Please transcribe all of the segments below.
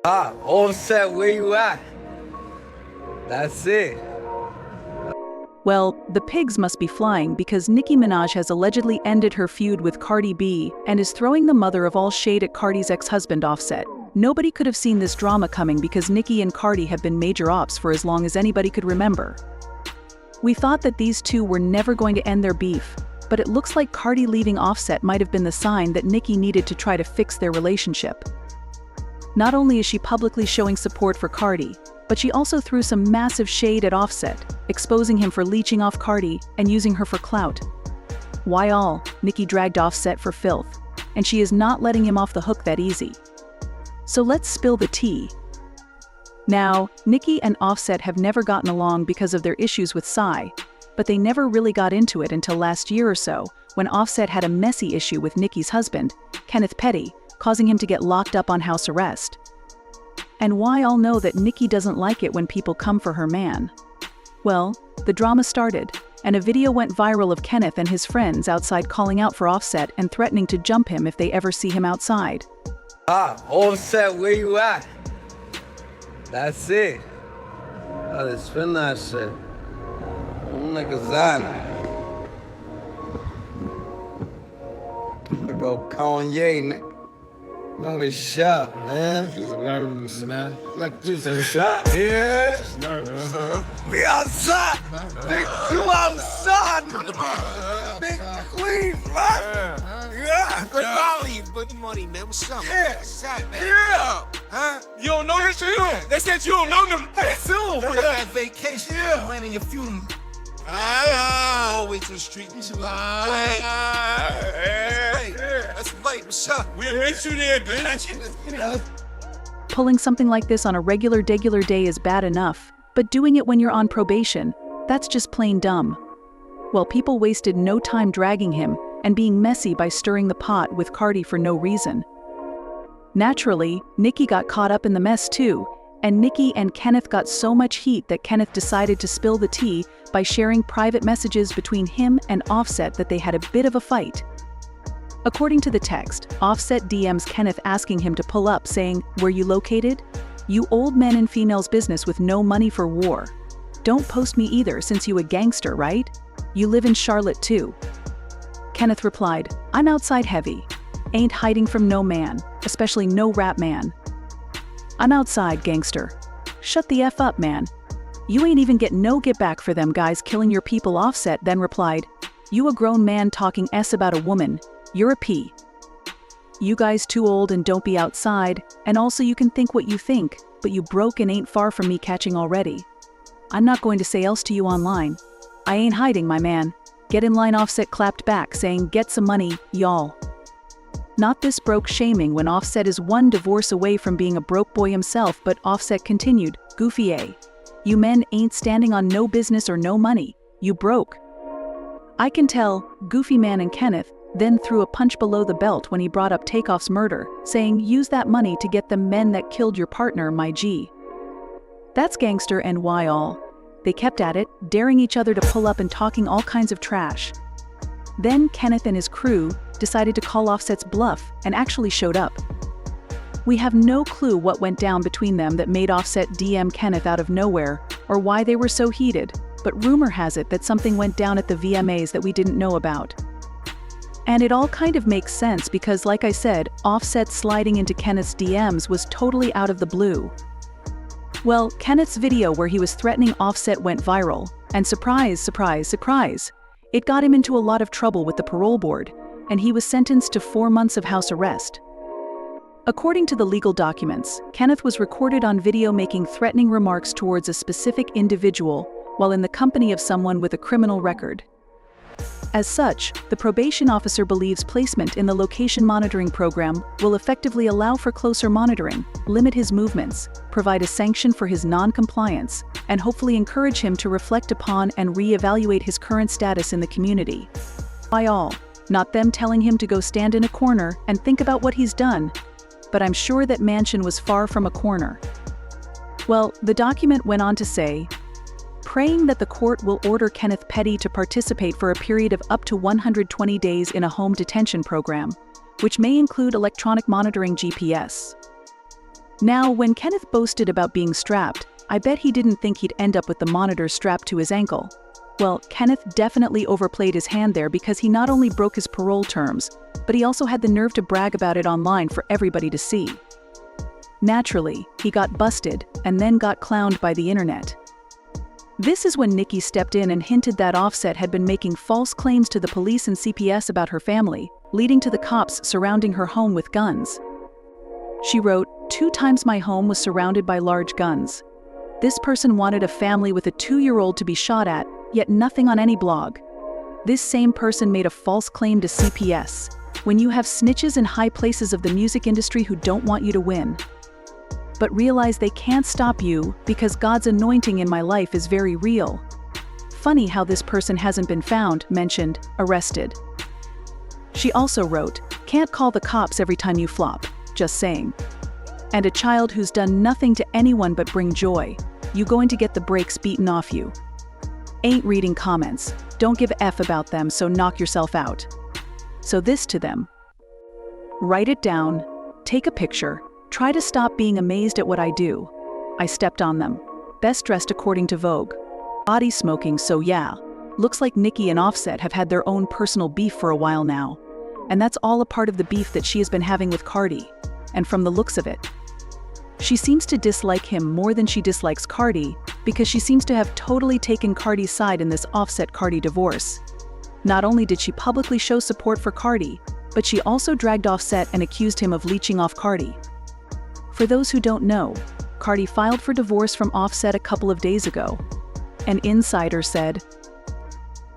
Offset, where you at? That's it. Well, the pigs must be flying because Nicki Minaj has allegedly ended her feud with Cardi B and is throwing the mother of all shade at Cardi's ex-husband Offset. Nobody could have seen this drama coming because Nicki and Cardi have been major ops for as long as anybody could remember. We thought that these two were never going to end their beef, but it looks like Cardi leaving Offset might have been the sign that Nicki needed to try to fix their relationship. Not only is she publicly showing support for Cardi, but she also threw some massive shade at Offset, exposing him for leeching off Cardi and using her for clout. Why all? Nicki dragged Offset for filth, and she is not letting him off the hook that easy. So let's spill the tea. Now, Nicki and Offset have never gotten along because of their issues with Psy, but they never really got into it until last year or so, when Offset had a messy issue with Nicki's husband, Kenneth Petty, causing him to get locked up on house arrest. And why all know that Nicki doesn't like it when people come for her man? Well, the drama started, and a video went viral of Kenneth and his friends outside calling out for Offset and threatening to jump him if they ever see him outside. Offset, where you at? That's it. Gotta spin that shit. Them niggas on it. Bro, Kanye, nigga. Another shot, man. Nervous, man. Like this a shot. Yeah. We outside. Nigga, you outside. Nigga, clean, man. Yeah. Good volley, good money, man. What's up? Yeah. What's up, man? Yeah. Huh? You don't know this shit? They said you don't know them. Hey, soon. We're at vacation. Yeah. Planning your funeral. All the way to the street. Hey, that's late. What's up? We'll hit you there, bitch. Pulling something like this on a regular day is bad enough, but doing it when you're on probation, that's just plain dumb. Well, people wasted no time dragging him and being messy by stirring the pot with Cardi for no reason. Naturally, Nicki got caught up in the mess too, and Nicki and Kenneth got so much heat that Kenneth decided to spill the tea by sharing private messages between him and Offset that they had a bit of a fight. According to the text, Offset DMs Kenneth asking him to pull up, saying, "Where you located? You old men in females business with no money for war. Don't post me either since you a gangster, right? You live in Charlotte too." Kenneth replied, "I'm outside heavy. Ain't hiding from no man, especially no rap man. I'm outside, gangster. Shut the F up, man. You ain't even get no get back for them guys killing your people." Offset then replied, "You a grown man talking S about a woman. You're a P. You guys too old and don't be outside, and also you can think what you think, but you broke and ain't far from me catching already. I'm not going to say else to you online. I ain't hiding, my man. Get in line." Offset clapped back, saying, "Get some money, y'all." Not this broke shaming when Offset is one divorce away from being a broke boy himself, but Offset continued, "Goofy A. You men ain't standing on no business or no money. You broke." I can tell, Goofy Man and Kenneth then threw a punch below the belt when he brought up Takeoff's murder, saying, "Use that money to get the men that killed your partner, my G." That's gangster and why all. They kept at it, daring each other to pull up and talking all kinds of trash. Then Kenneth and his crew decided to call Offset's bluff and actually showed up. We have no clue what went down between them that made Offset DM Kenneth out of nowhere, or why they were so heated, but rumor has it that something went down at the VMAs that we didn't know about. And it all kind of makes sense because, like I said, Offset sliding into Kenneth's DMs was totally out of the blue. Well, Kenneth's video where he was threatening Offset went viral, and surprise, surprise, surprise, it got him into a lot of trouble with the parole board, and he was sentenced to 4 months of house arrest. According to the legal documents, Kenneth was recorded on video making threatening remarks towards a specific individual while in the company of someone with a criminal record. As such, the probation officer believes placement in the location monitoring program will effectively allow for closer monitoring, limit his movements, provide a sanction for his non-compliance, and hopefully encourage him to reflect upon and re-evaluate his current status in the community. By all, not them telling him to go stand in a corner and think about what he's done, but I'm sure that mansion was far from a corner. Well, the document went on to say, praying that the court will order Kenneth Petty to participate for a period of up to 120 days in a home detention program, which may include electronic monitoring GPS. Now, when Kenneth boasted about being strapped, I bet he didn't think he'd end up with the monitor strapped to his ankle. Well, Kenneth definitely overplayed his hand there because he not only broke his parole terms, but he also had the nerve to brag about it online for everybody to see. Naturally, he got busted and then got clowned by the internet. This is when Nicki stepped in and hinted that Offset had been making false claims to the police and CPS about her family, leading to the cops surrounding her home with guns. She wrote, "2 times my home was surrounded by large guns. This person wanted a family with a 2-year-old to be shot at, yet nothing on any blog. This same person made a false claim to CPS. When you have snitches in high places of the music industry who don't want you to win. But realize they can't stop you because God's anointing in my life is very real. Funny how this person hasn't been found, mentioned, arrested." She also wrote, "Can't call the cops every time you flop, just saying. And a child who's done nothing to anyone but bring joy, you going to get the brakes beaten off you. Ain't reading comments, don't give a F about them, so knock yourself out." So this to them. Write it down, take a picture, try to stop being amazed at what I do. I stepped on them. Best dressed according to Vogue. Body smoking, so yeah. Looks like Nicki and Offset have had their own personal beef for a while now. And that's all a part of the beef that she has been having with Cardi. And from the looks of it, she seems to dislike him more than she dislikes Cardi, because she seems to have totally taken Cardi's side in this Offset-Cardi divorce. Not only did she publicly show support for Cardi, but she also dragged Offset and accused him of leeching off Cardi. For those who don't know, Cardi filed for divorce from Offset a couple of days ago. An insider said,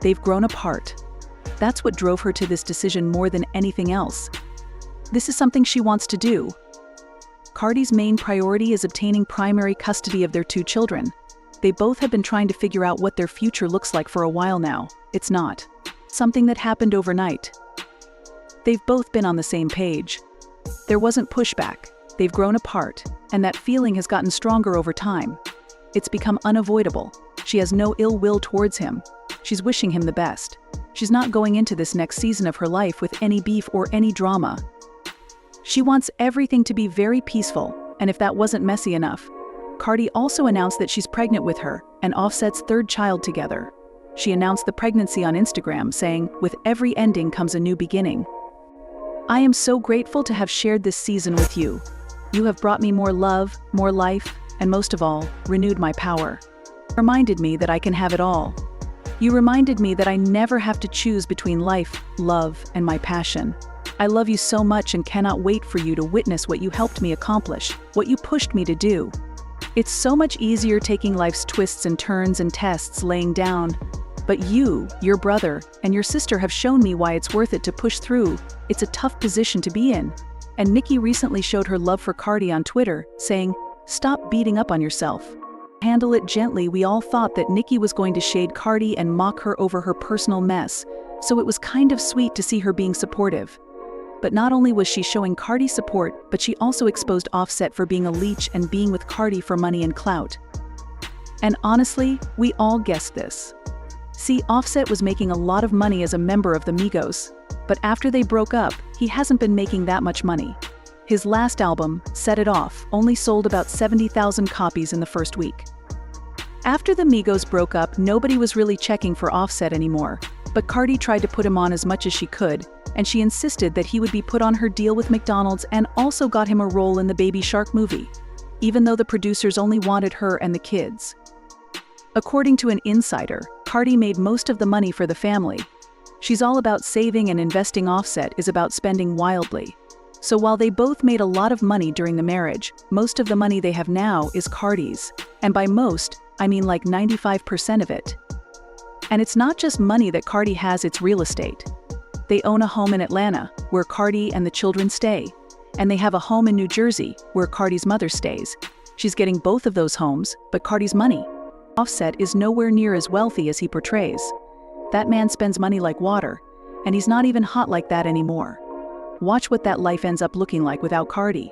"They've grown apart. That's what drove her to this decision more than anything else. This is something she wants to do." Cardi's main priority is obtaining primary custody of their 2 children. They both have been trying to figure out what their future looks like for a while now. It's not something that happened overnight. They've both been on the same page. There wasn't pushback. They've grown apart, and that feeling has gotten stronger over time. It's become unavoidable. She has no ill will towards him. She's wishing him the best. She's not going into this next season of her life with any beef or any drama. She wants everything to be very peaceful, and if that wasn't messy enough, Cardi also announced that she's pregnant with her and Offset's 3rd child together. She announced the pregnancy on Instagram, saying, "With every ending comes a new beginning. I am so grateful to have shared this season with you. You have brought me more love, more life, and most of all, renewed my power. Reminded me that I can have it all. You reminded me that I never have to choose between life, love, and my passion. I love you so much and cannot wait for you to witness what you helped me accomplish, what you pushed me to do. It's so much easier taking life's twists and turns and tests laying down. But you, your brother, and your sister have shown me why it's worth it to push through. It's a tough position to be in." And Nicki recently showed her love for Cardi on Twitter, saying, "Stop beating up on yourself. Handle it gently." We all thought that Nicki was going to shade Cardi and mock her over her personal mess, so it was kind of sweet to see her being supportive. But not only was she showing Cardi support, but she also exposed Offset for being a leech and being with Cardi for money and clout. And honestly, we all guessed this. See, Offset was making a lot of money as a member of the Migos, but after they broke up, he hasn't been making that much money. His last album, Set It Off, only sold about 70,000 copies in the first week. After the Migos broke up, nobody was really checking for Offset anymore, but Cardi tried to put him on as much as she could, and she insisted that he would be put on her deal with McDonald's and also got him a role in the Baby Shark movie, even though the producers only wanted her and the kids. According to an insider, Cardi made most of the money for the family. She's all about saving, and investing. Offset is about spending wildly. So while they both made a lot of money during the marriage, most of the money they have now is Cardi's. And by most, I mean like 95% of it. And it's not just money that Cardi has, it's real estate. They own a home in Atlanta, where Cardi and the children stay. And they have a home in New Jersey, where Cardi's mother stays. She's getting both of those homes, but Cardi's money. Offset is nowhere near as wealthy as he portrays. That man spends money like water, and he's not even hot like that anymore. Watch what that life ends up looking like without Cardi.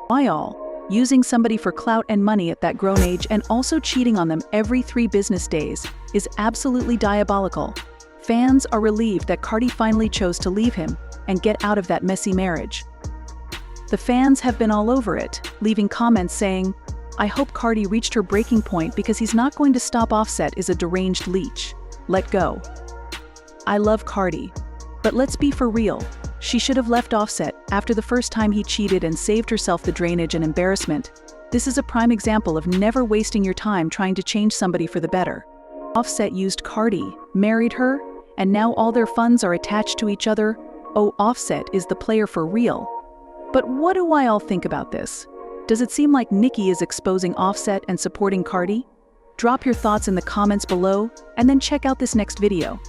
Why all? Using somebody for clout and money at that grown age and also cheating on them every 3 business days is absolutely diabolical. Fans are relieved that Cardi finally chose to leave him and get out of that messy marriage. The fans have been all over it, leaving comments saying, "I hope Cardi reached her breaking point because he's not going to stop. Offset is a deranged leech. Let go." I love Cardi, but let's be for real. She should have left Offset after the first time he cheated and saved herself the drainage and embarrassment. This is a prime example of never wasting your time trying to change somebody for the better. Offset used Cardi, married her, and now all their funds are attached to each other. Oh, Offset is the player for real. But what do I all think about this? Does it seem like Nicki is exposing Offset and supporting Cardi? Drop your thoughts in the comments below, and then check out this next video.